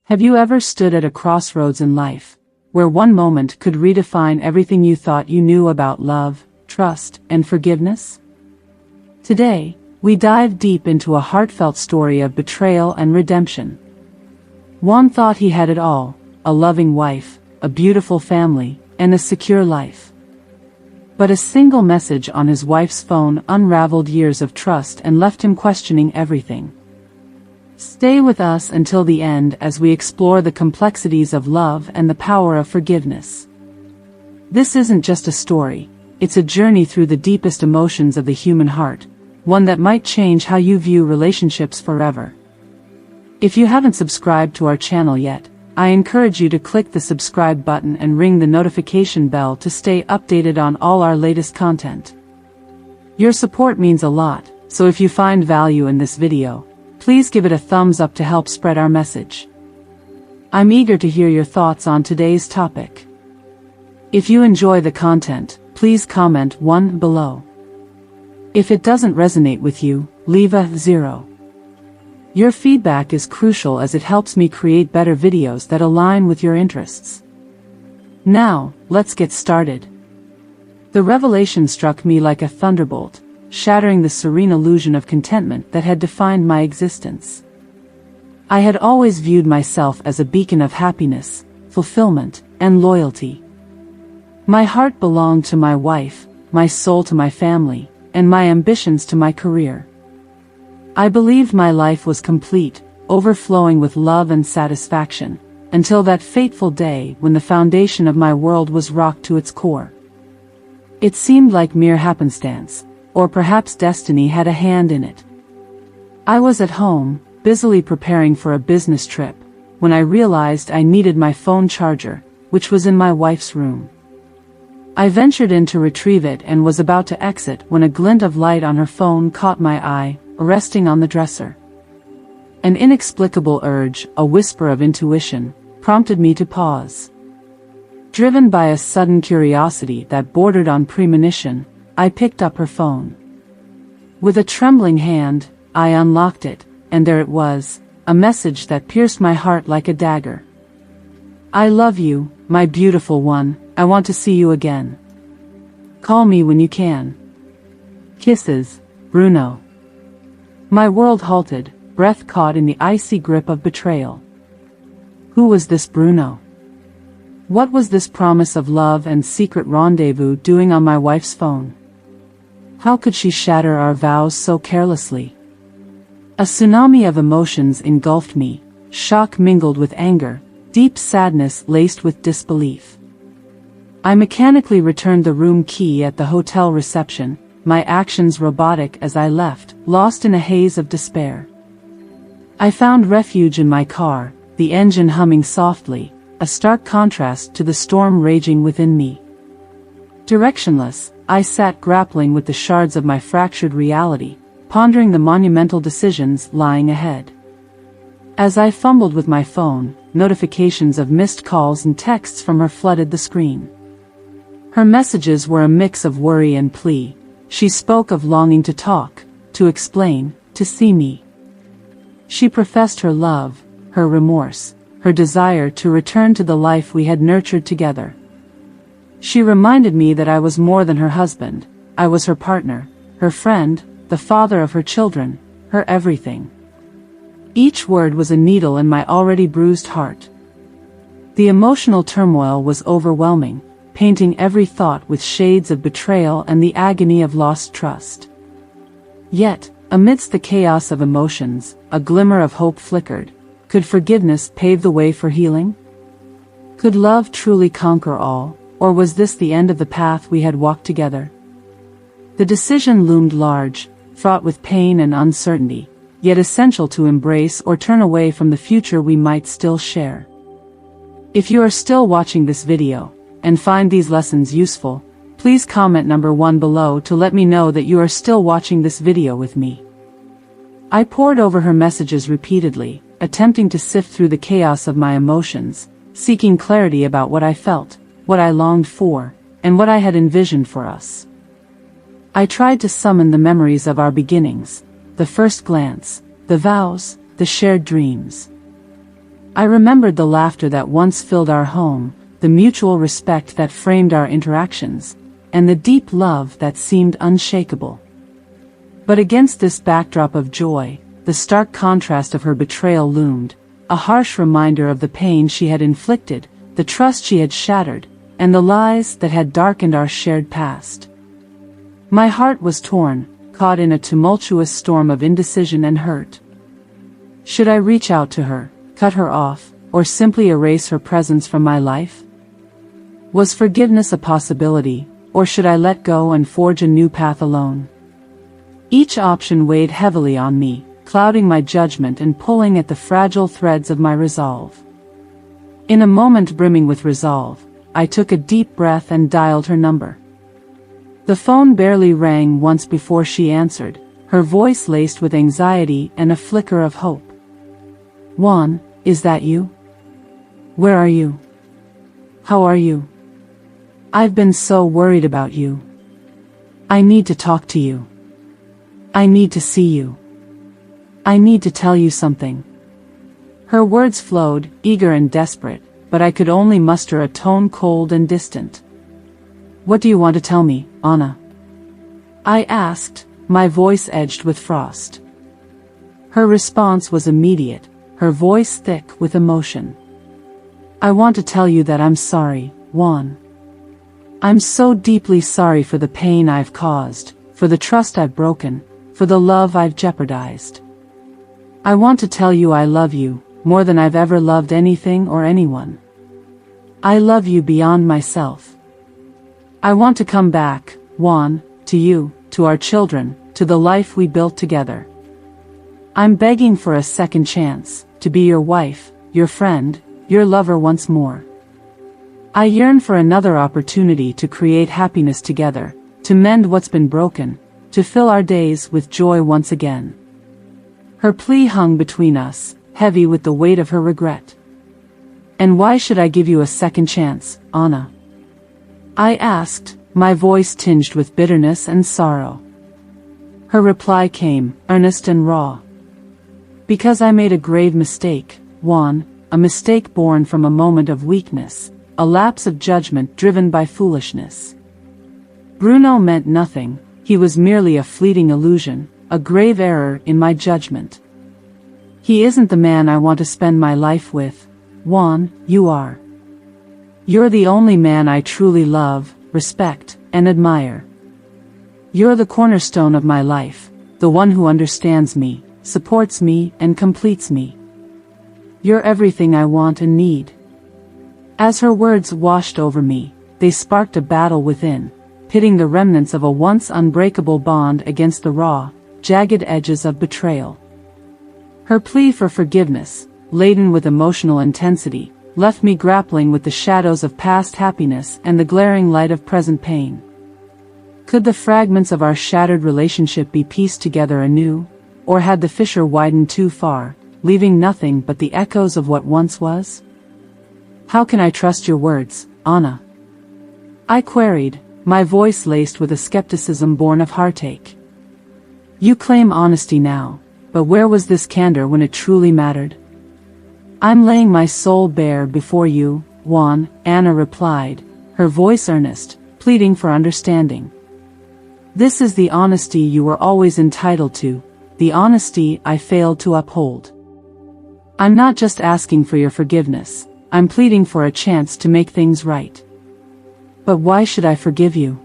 Have you ever stood at a crossroads in life, where one moment could redefine everything you thought you knew about love, trust, and forgiveness? Today, we dive deep into a heartfelt story of betrayal and redemption. Juan thought he had it all, a loving wife, a beautiful family, and a secure life. But a single message on his wife's phone unraveled years of trust and left him questioning everything. Stay with us until the end as we explore the complexities of love and the power of forgiveness. This isn't just a story, it's a journey through the deepest emotions of the human heart, one that might change how you view relationships forever. If you haven't subscribed to our channel yet, I encourage you to click the subscribe button and ring the notification bell to stay updated on all our latest content. Your support means a lot, so if you find value in this video, please give it a thumbs up to help spread our message. I'm eager to hear your thoughts on today's topic. If you enjoy the content, please comment 1 below. If it doesn't resonate with you, leave a 0. Your feedback is crucial as it helps me create better videos that align with your interests. Now, let's get started. The revelation struck me like a thunderbolt, shattering the serene illusion of contentment that had defined my existence. I had always viewed myself as a beacon of happiness, fulfillment, and loyalty. My heart belonged to my wife, my soul to my family, and my ambitions to my career. I believed my life was complete, overflowing with love and satisfaction, until that fateful day when the foundation of my world was rocked to its core. It seemed like mere happenstance, or perhaps destiny had a hand in it. I was at home, busily preparing for a business trip, when I realized I needed my phone charger, which was in my wife's room. I ventured in to retrieve it and was about to exit when a glint of light on her phone caught my eye, resting on the dresser. An inexplicable urge, a whisper of intuition, prompted me to pause. Driven by a sudden curiosity that bordered on premonition, I picked up her phone. With a trembling hand, I unlocked it, and there it was, a message that pierced my heart like a dagger. I love you, my beautiful one, I want to see you again. Call me when you can. Kisses, Bruno. My world halted, breath caught in the icy grip of betrayal. Who was this Bruno? What was this promise of love and secret rendezvous doing on my wife's phone? How could she shatter our vows so carelessly? A tsunami of emotions engulfed me, shock mingled with anger, deep sadness laced with disbelief. I mechanically returned the room key at the hotel reception, my actions robotic as I left, lost in a haze of despair. I found refuge in my car, the engine humming softly, a stark contrast to the storm raging within me. Directionless, I sat grappling with the shards of my fractured reality, pondering the monumental decisions lying ahead. As I fumbled with my phone, notifications of missed calls and texts from her flooded the screen. Her messages were a mix of worry and plea. She spoke of longing to talk, to explain, to see me. She professed her love, her remorse, her desire to return to the life we had nurtured together. She reminded me that I was more than her husband, I was her partner, her friend, the father of her children, her everything. Each word was a needle in my already bruised heart. The emotional turmoil was overwhelming, painting every thought with shades of betrayal and the agony of lost trust. Yet, amidst the chaos of emotions, a glimmer of hope flickered. Could forgiveness pave the way for healing? Could love truly conquer all, or was this the end of the path we had walked together? The decision loomed large, fraught with pain and uncertainty, yet essential to embrace or turn away from the future we might still share. If you are still watching this video, and find these lessons useful, please comment number 1 below to let me know that you are still watching this video with me. I pored over her messages repeatedly, attempting to sift through the chaos of my emotions, seeking clarity about what I felt, what I longed for, and what I had envisioned for us. I tried to summon the memories of our beginnings, the first glance, the vows, the shared dreams. I remembered the laughter that once filled our home, the mutual respect that framed our interactions, and the deep love that seemed unshakable. But against this backdrop of joy, the stark contrast of her betrayal loomed, a harsh reminder of the pain she had inflicted, the trust she had shattered, and the lies that had darkened our shared past. My heart was torn, caught in a tumultuous storm of indecision and hurt. Should I reach out to her, cut her off, or simply erase her presence from my life? Was forgiveness a possibility, or should I let go and forge a new path alone? Each option weighed heavily on me, clouding my judgment and pulling at the fragile threads of my resolve. In a moment brimming with resolve, I took a deep breath and dialed her number. The phone barely rang once before she answered, her voice laced with anxiety and a flicker of hope. "Juan, is that you? Where are you? How are you? I've been so worried about you. I need to talk to you. I need to see you. I need to tell you something." Her words flowed, eager and desperate, but I could only muster a tone cold and distant. "What do you want to tell me, Anna?" I asked, my voice edged with frost. Her response was immediate, her voice thick with emotion. "I want to tell you that I'm sorry, Juan. I'm so deeply sorry for the pain I've caused, for the trust I've broken, for the love I've jeopardized. I want to tell you I love you, more than I've ever loved anything or anyone. I love you beyond myself. I want to come back, Juan, to you, to our children, to the life we built together. I'm begging for a second chance, to be your wife, your friend, your lover once more. I yearn for another opportunity to create happiness together, to mend what's been broken, to fill our days with joy once again." Her plea hung between us, heavy with the weight of her regret. "And why should I give you a second chance, Anna?" I asked, my voice tinged with bitterness and sorrow. Her reply came, earnest and raw. "Because I made a grave mistake, Juan, a mistake born from a moment of weakness, a lapse of judgment driven by foolishness. Bruno meant nothing, he was merely a fleeting illusion, a grave error in my judgment. He isn't the man I want to spend my life with, Juan, you are. You're the only man I truly love, respect, and admire. You're the cornerstone of my life, the one who understands me, supports me, and completes me. You're everything I want and need." As her words washed over me, they sparked a battle within, pitting the remnants of a once unbreakable bond against the raw, jagged edges of betrayal. Her plea for forgiveness, laden with emotional intensity, left me grappling with the shadows of past happiness and the glaring light of present pain. Could the fragments of our shattered relationship be pieced together anew, or had the fissure widened too far, leaving nothing but the echoes of what once was? "How can I trust your words, Anna?" I queried, my voice laced with a skepticism born of heartache. "You claim honesty now, but where was this candor when it truly mattered?" "I'm laying my soul bare before you, Juan," Anna replied, her voice earnest, pleading for understanding. "This is the honesty you were always entitled to, the honesty I failed to uphold. I'm not just asking for your forgiveness, I'm pleading for a chance to make things right." "But why should I forgive you?"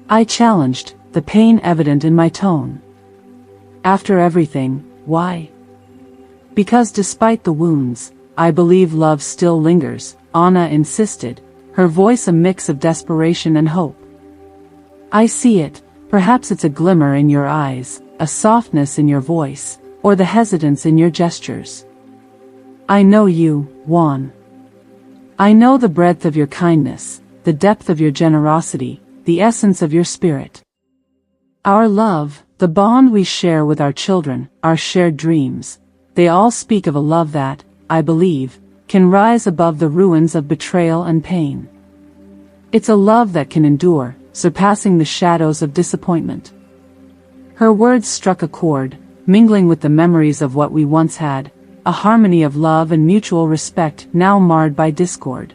I challenged, the pain evident in my tone. "After everything, why?" "Because despite the wounds, I believe love still lingers," Anna insisted, her voice a mix of desperation and hope. "I see it, perhaps it's a glimmer in your eyes, a softness in your voice, or the hesitance in your gestures. I know you, Juan. I know the breadth of your kindness, the depth of your generosity, the essence of your spirit. Our love, the bond we share with our children, our shared dreams, they all speak of a love that, I believe, can rise above the ruins of betrayal and pain. It's a love that can endure, surpassing the shadows of disappointment." Her words struck a chord, mingling with the memories of what we once had, a harmony of love and mutual respect now marred by discord.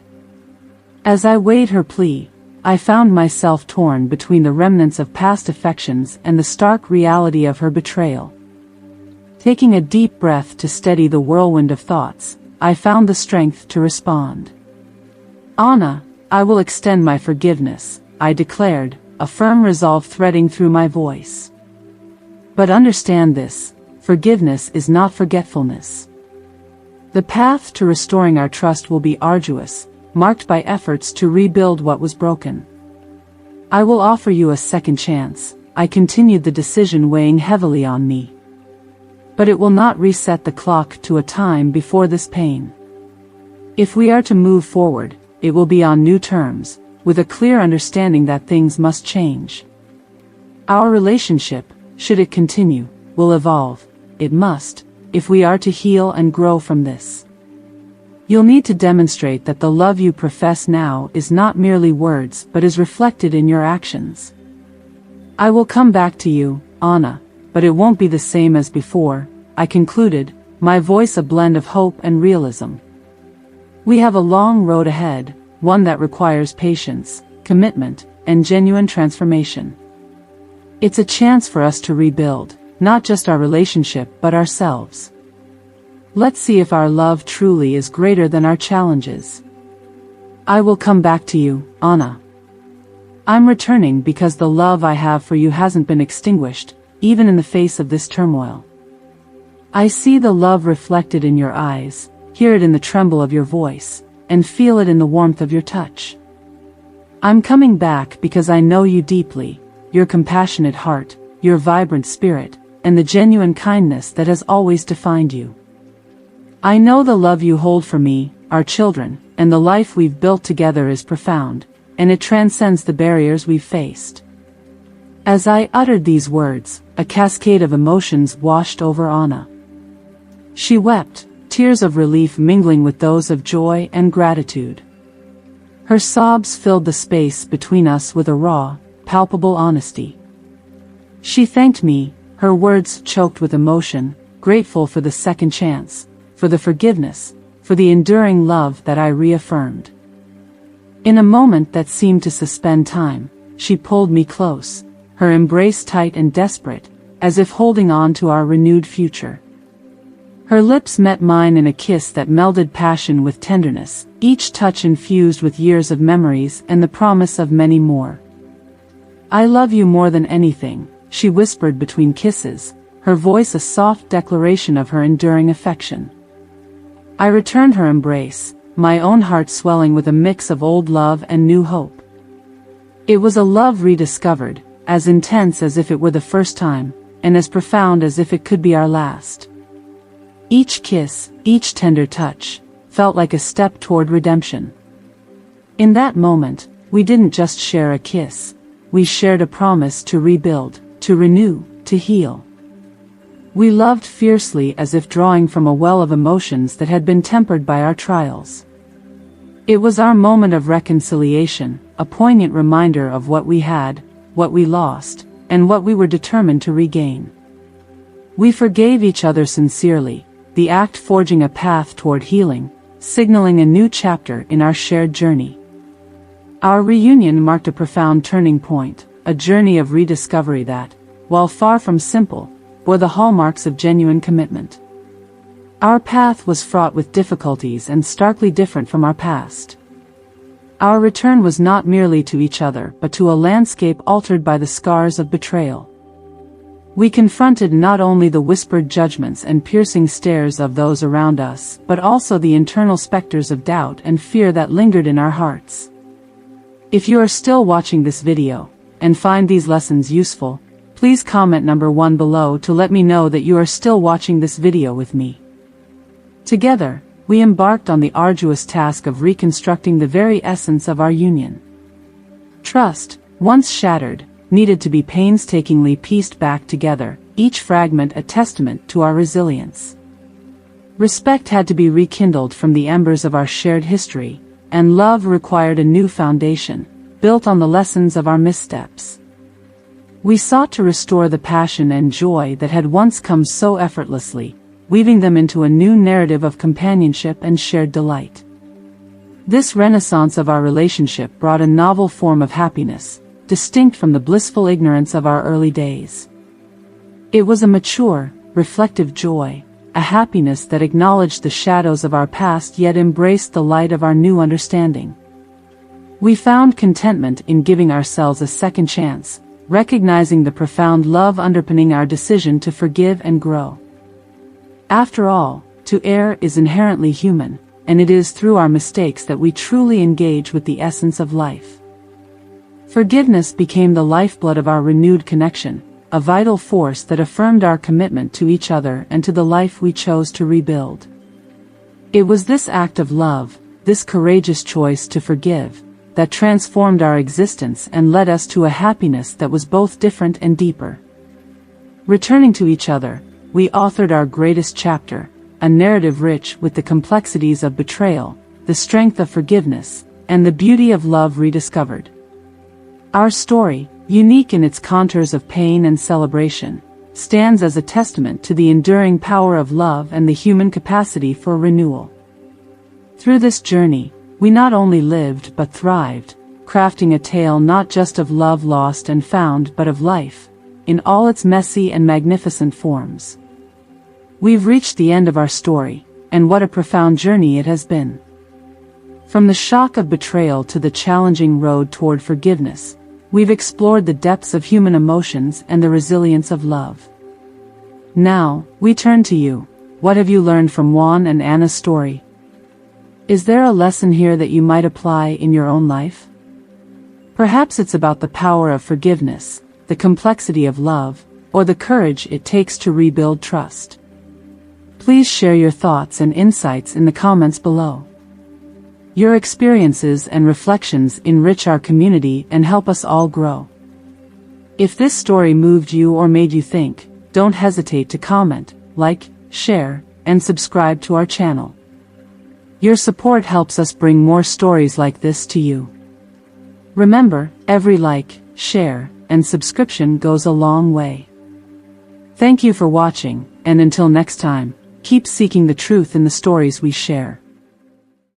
As I weighed her plea, I found myself torn between the remnants of past affections and the stark reality of her betrayal. Taking a deep breath to steady the whirlwind of thoughts, I found the strength to respond. "Anna, I will extend my forgiveness," I declared, a firm resolve threading through my voice. "But understand this, forgiveness is not forgetfulness. The path to restoring our trust will be arduous, marked by efforts to rebuild what was broken. I will offer you a second chance," I continued, the decision weighing heavily on me. "But it will not reset the clock to a time before this pain. If we are to move forward, it will be on new terms, with a clear understanding that things must change. Our relationship, should it continue, will evolve. It must, if we are to heal and grow from this. You'll need to demonstrate that the love you profess now is not merely words but is reflected in your actions. I will come back to you, Anna, but it won't be the same as before," I concluded, my voice a blend of hope and realism. "We have a long road ahead, one that requires patience, commitment, and genuine transformation. It's a chance for us to rebuild, not just our relationship but ourselves. Let's see if our love truly is greater than our challenges. I will come back to you, Anna. I'm returning because the love I have for you hasn't been extinguished, even in the face of this turmoil. I see the love reflected in your eyes, hear it in the tremble of your voice, and feel it in the warmth of your touch. I'm coming back because I know you deeply, your compassionate heart, your vibrant spirit, and the genuine kindness that has always defined you. I know the love you hold for me, our children, and the life we've built together is profound, and it transcends the barriers we've faced." As I uttered these words, a cascade of emotions washed over Anna. She wept, tears of relief mingling with those of joy and gratitude. Her sobs filled the space between us with a raw, palpable honesty. She thanked me, her words choked with emotion, grateful for the second chance, for the forgiveness, for the enduring love that I reaffirmed. In a moment that seemed to suspend time, she pulled me close, her embrace tight and desperate, as if holding on to our renewed future. Her lips met mine in a kiss that melded passion with tenderness, each touch infused with years of memories and the promise of many more. "I love you more than anything," she whispered between kisses, her voice a soft declaration of her enduring affection. I returned her embrace, my own heart swelling with a mix of old love and new hope. It was a love rediscovered, as intense as if it were the first time, and as profound as if it could be our last. Each kiss, each tender touch, felt like a step toward redemption. In that moment, we didn't just share a kiss, we shared a promise to rebuild, to renew, to heal. We loved fiercely as if drawing from a well of emotions that had been tempered by our trials. It was our moment of reconciliation, a poignant reminder of what we had, what we lost, and what we were determined to regain. We forgave each other sincerely, the act forging a path toward healing, signaling a new chapter in our shared journey. Our reunion marked a profound turning point, a journey of rediscovery that, while far from simple, bore the hallmarks of genuine commitment. Our path was fraught with difficulties and starkly different from our past. Our return was not merely to each other but to a landscape altered by the scars of betrayal. We confronted not only the whispered judgments and piercing stares of those around us but also the internal specters of doubt and fear that lingered in our hearts. If you are still watching this video, and find these lessons useful, please comment number 1 below to let me know that you are still watching this video with me. Together, we embarked on the arduous task of reconstructing the very essence of our union. Trust, once shattered, needed to be painstakingly pieced back together, each fragment a testament to our resilience. Respect had to be rekindled from the embers of our shared history, and love required a new foundation, built on the lessons of our missteps. We sought to restore the passion and joy that had once come so effortlessly, weaving them into a new narrative of companionship and shared delight. This renaissance of our relationship brought a novel form of happiness, distinct from the blissful ignorance of our early days. It was a mature, reflective joy, a happiness that acknowledged the shadows of our past yet embraced the light of our new understanding. We found contentment in giving ourselves a second chance, recognizing the profound love underpinning our decision to forgive and grow. After all, to err is inherently human, and it is through our mistakes that we truly engage with the essence of life. Forgiveness became the lifeblood of our renewed connection, a vital force that affirmed our commitment to each other and to the life we chose to rebuild. It was this act of love, this courageous choice to forgive, that transformed our existence and led us to a happiness that was both different and deeper. Returning to each other, we authored our greatest chapter, a narrative rich with the complexities of betrayal, the strength of forgiveness, and the beauty of love rediscovered. Our story, unique in its contours of pain and celebration, stands as a testament to the enduring power of love and the human capacity for renewal. Through this journey, we not only lived but thrived, crafting a tale not just of love lost and found but of life, in all its messy and magnificent forms. We've reached the end of our story, and what a profound journey it has been. From the shock of betrayal to the challenging road toward forgiveness, we've explored the depths of human emotions and the resilience of love. Now, we turn to you. What have you learned from Juan and Anna's story? Is there a lesson here that you might apply in your own life? Perhaps it's about the power of forgiveness, the complexity of love, or the courage it takes to rebuild trust. Please share your thoughts and insights in the comments below. Your experiences and reflections enrich our community and help us all grow. If this story moved you or made you think, don't hesitate to comment, like, share, and subscribe to our channel. Your support helps us bring more stories like this to you. Remember, every like, share, and subscription goes a long way. Thank you for watching, and until next time, keep seeking the truth in the stories we share.